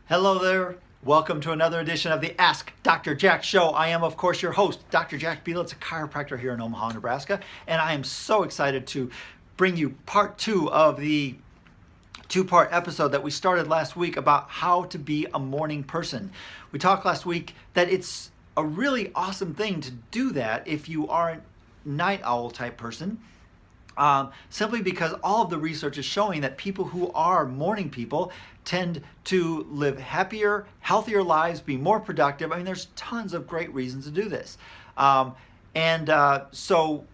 Hello there. Welcome to another edition of the Ask Dr. Jack Show. I am, of course, your host, Dr. Jack Bielitz, a chiropractor here in Omaha, Nebraska, and I am so excited to bring you part two of the two-part episode that we started last week about how to be a morning person. We talked last week that it's a really awesome thing to do that if you are a night owl type person. Simply because all of the research is showing that people who are morning people tend to live happier, healthier lives, be more productive. I mean, there's tons of great reasons to do this. So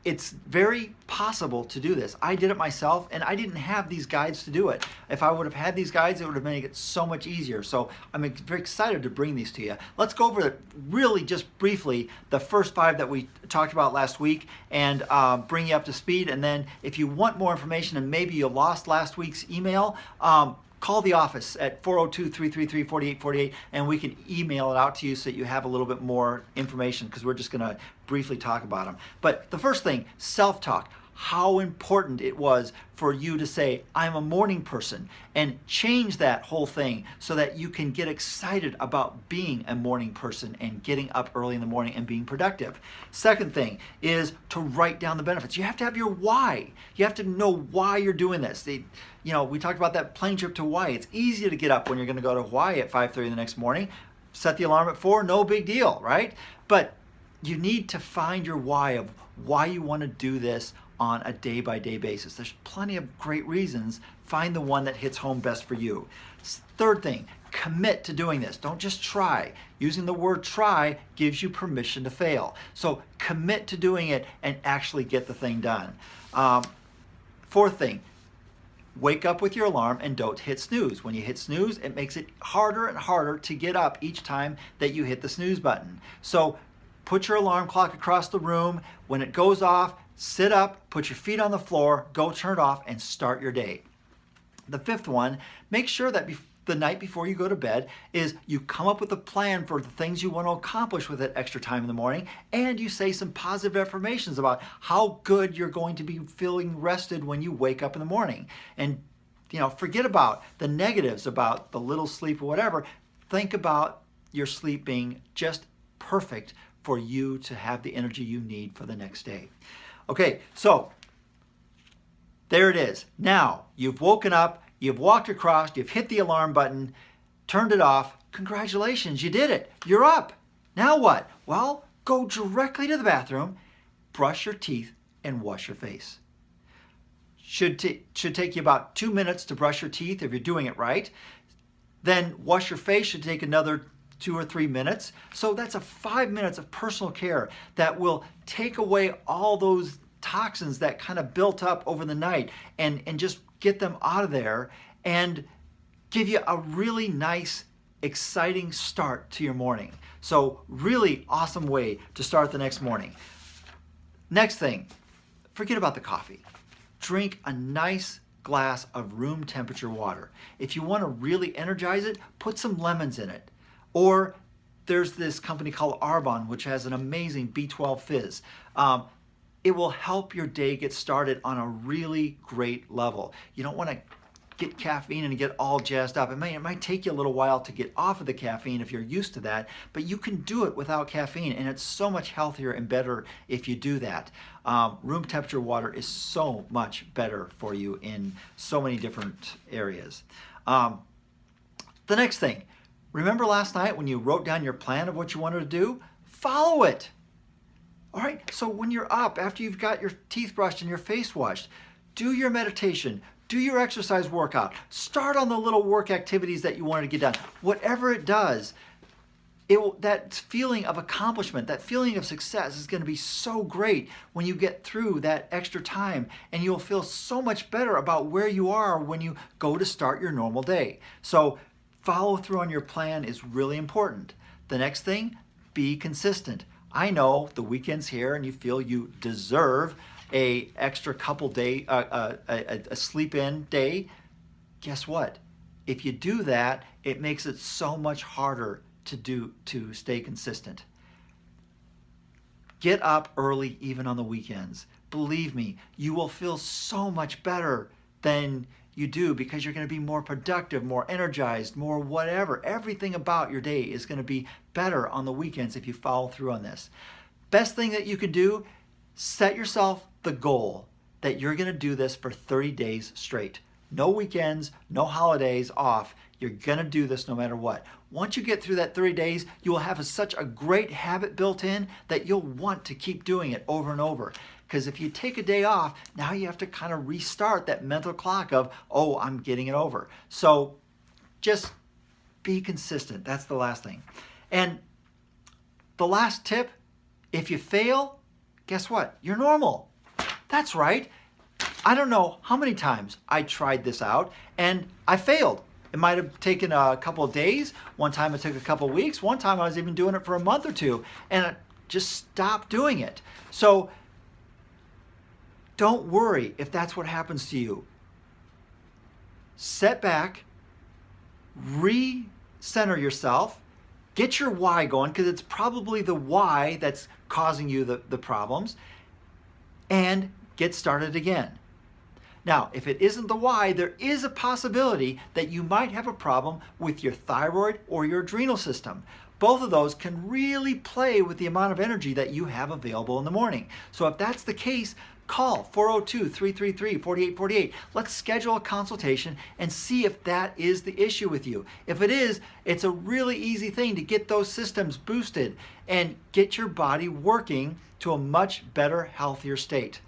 it's very possible to do this. I did it myself, and I didn't have these guides to do it. If I would have had these guides, it would have made it so much easier. So I'm very excited to bring these to you. Let's go over really just briefly the first 5 that we talked about last week and bring you up to speed. And then if you want more information and maybe you lost last week's email, call the office at 402-333-4848 and we can email it out to you so that you have a little bit more information, because we're just going to briefly talk about them. But the first thing, self-talk. How important it was for you to say, I'm a morning person, and change that whole thing so that you can get excited about being a morning person and getting up early in the morning and being productive. Second thing is to write down the benefits. You have to have your why. You have to know why you're doing this. We talked about that plane trip to Hawaii. It's easy to get up when you're going to go to Hawaii at 5:30 the next morning. Set the alarm at 4, no big deal, right? But you need to find your why of why you want to do this on a day-by-day basis. There's plenty of great reasons. Find the one that hits home best for you. Third thing, commit to doing this. Don't just try. Using the word try gives you permission to fail. So commit to doing it and actually get the thing done. Fourth thing, wake up with your alarm and don't hit snooze. When you hit snooze, it makes it harder and harder to get up each time that you hit the snooze button. So put your alarm clock across the room. When it goes off, sit up, put your feet on the floor, go turn it off, and start your day. The fifth one, make sure that the night before you go to bed is you come up with a plan for the things you want to accomplish with that extra time in the morning, and you say some positive affirmations about how good you're going to be feeling rested when you wake up in the morning. And forget about the negatives about the little sleep or whatever. Think about your sleep being just perfect for you to have the energy you need for the next day. Okay, so there it is. Now, you've woken up, you've walked across, you've hit the alarm button, turned it off. Congratulations, you did it. You're up. Now what? Well, go directly to the bathroom, brush your teeth, and wash your face. Should take you about 2 minutes to brush your teeth if you're doing it right. Then wash your face should take another 2 or 3 minutes. So that's 5 minutes of personal care that will take away all those toxins that kind of built up over the night and just get them out of there and give you a really nice, exciting start to your morning. So really awesome way to start the next morning. Next thing, forget about the coffee. Drink a nice glass of room temperature water. If you want to really energize it, put some lemons in it. Or there's this company called Arbonne, which has an amazing B12 fizz. It will help your day get started on a really great level. You don't want to get caffeine and get all jazzed up. It might take you a little while to get off of the caffeine if you're used to that, but you can do it without caffeine, and it's so much healthier and better if you do that. Room temperature water is so much better for you in so many different areas. The next thing, remember last night when you wrote down your plan of what you wanted to do? Follow it. All right, so when you're up, after you've got your teeth brushed and your face washed, do your meditation, do your exercise workout, start on the little work activities that you wanted to get done. Whatever it does, that feeling of accomplishment, that feeling of success is going to be so great when you get through that extra time, and you'll feel so much better about where you are when you go to start your normal day. So follow through on your plan is really important. The next thing, be consistent. I know the weekend's here and you feel you deserve a extra couple day, a sleep-in day. Guess what? If you do that, it makes it so much harder to stay consistent. Get up early even on the weekends. Believe me, you will feel so much better than you do, because you're going to be more productive, more energized, more whatever. Everything about your day is going to be better on the weekends if you follow through on this. Best thing that you can do, set yourself the goal that you're going to do this for 30 days straight. No weekends, no holidays off. You're going to do this no matter what. Once you get through that 30 days, you will have such a great habit built in that you'll want to keep doing it over and over. Because if you take a day off, now you have to kind of restart that mental clock of, oh, I'm getting it over. So just be consistent. That's the last thing. And the last tip, if you fail, guess what? You're normal. That's right. I don't know how many times I tried this out and I failed. It might have taken a couple of days. One time it took a couple of weeks. One time I was even doing it for a month or two and I just stopped doing it. So don't worry if that's what happens to you. Set back, recenter yourself, get your why going, because it's probably the why that's causing you the problems, and get started again. Now, if it isn't the why, there is a possibility that you might have a problem with your thyroid or your adrenal system. Both of those can really play with the amount of energy that you have available in the morning. So if that's the case, call 402-333-4848. Let's schedule a consultation and see if that is the issue with you. If it is, it's a really easy thing to get those systems boosted and get your body working to a much better, healthier state.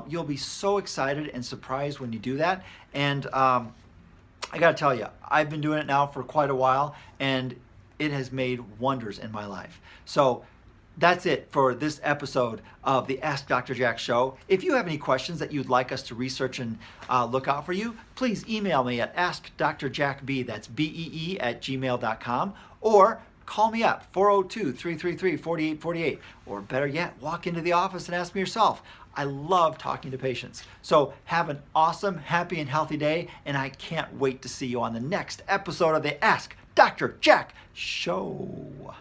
You'll be so excited and surprised when you do that. And I gotta tell you, I've been doing it now for quite a while and it has made wonders in my life. So that's it for this episode of the Ask Dr. Jack Show. If you have any questions that you'd like us to research and look out for you, please email me at AskDrJackB, that's BEE @gmail.com, or call me up, 402-333-4848, or better yet, walk into the office and ask me yourself. I love talking to patients. So have an awesome, happy, and healthy day, and I can't wait to see you on the next episode of the Ask Dr. Jack Show.